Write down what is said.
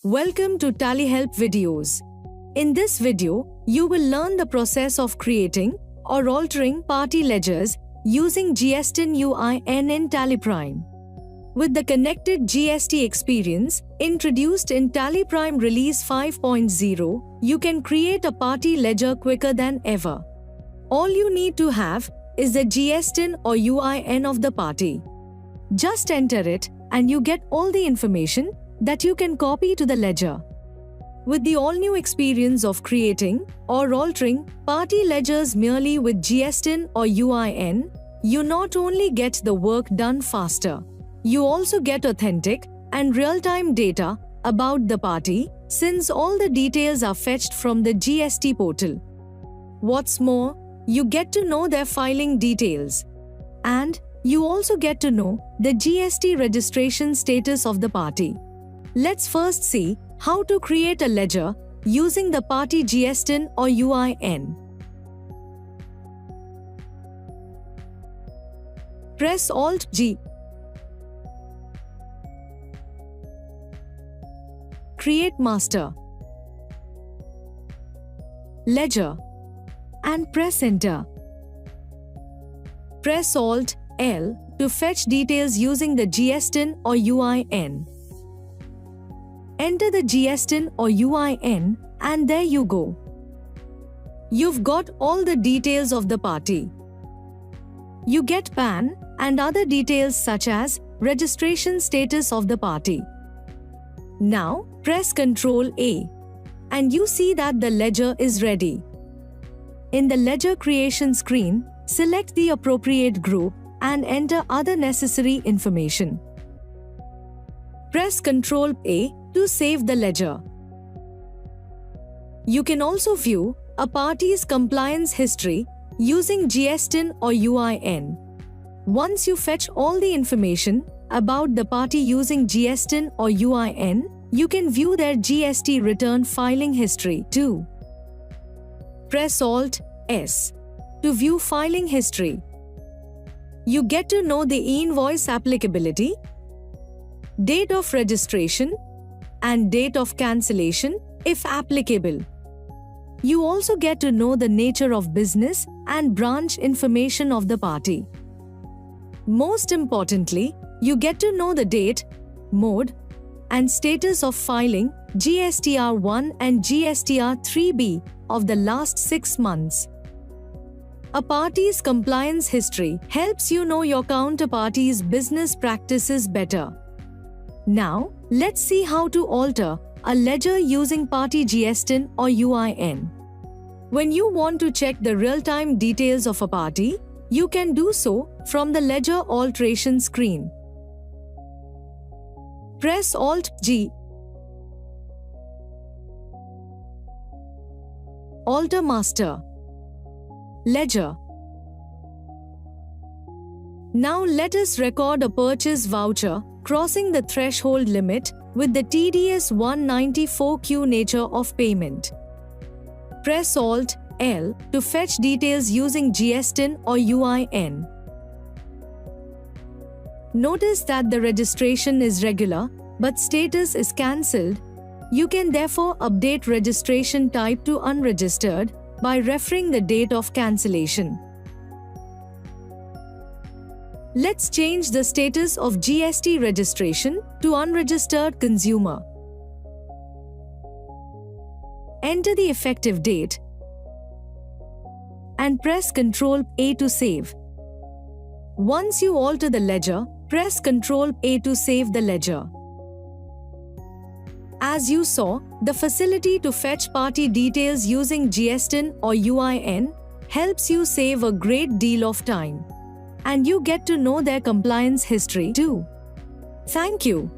Welcome to TallyHelp videos. In this video, you will learn the process of creating or altering party ledgers using GSTN UIN in TallyPrime. With the connected GST experience introduced in TallyPrime Release 5.0, you can create a party ledger quicker than ever. All you need to have is the GSTN or UIN of the party. Just enter it and you get all the information that you can copy to the ledger. With the all-new experience of creating or altering party ledgers merely with GSTN or UIN, you not only get the work done faster, you also get authentic and real-time data about the party since all the details are fetched from the GST portal. What's more, you get to know their filing details. And you also get to know the GST registration status of the party. Let's first see how to create a ledger using the party GSTN or UIN. Press Alt-G. Create Master Ledger and press Enter. Press Alt-L to fetch details using the GSTN or UIN. Enter the GSTN or UIN and there you go. You've got all the details of the party. You get PAN and other details such as registration status of the party. Now press Ctrl A and you see that the ledger is ready. In the ledger creation screen, select the appropriate group and enter other necessary information. Press Ctrl A to save the ledger. You can also view a party's compliance history using GSTN or UIN. Once you fetch all the information about the party using GSTN or UIN, you can view their GST return filing history too. Press Alt-S to view filing history. You get to know the e-invoice applicability, date of registration, and date of cancellation if applicable. You also get to know the nature of business and branch information of the party. Most importantly, you get to know the date, mode, and status of filing GSTR1 and GSTR3B of the last 6 months. A party's compliance history helps you know your counterparty's business practices better. Now, let's see how to alter a ledger using party GSTN or UIN. When you want to check the real-time details of a party, you can do so from the ledger alteration screen. Press Alt-G. Alter Master Ledger. Now let us record a purchase voucher crossing the threshold limit with the TDS 194Q nature of payment. Press Alt-L to fetch details using GSTN or UIN. Notice that the registration is regular, but status is cancelled. You can therefore update registration type to unregistered by referring the date of cancellation. Let's change the status of GST registration to unregistered consumer. Enter the effective date and press Ctrl A to save. Once you alter the ledger, press Ctrl A to save the ledger. As you saw, the facility to fetch party details using GSTN or UIN helps you save a great deal of time. And you get to know their compliance history too. Thank you.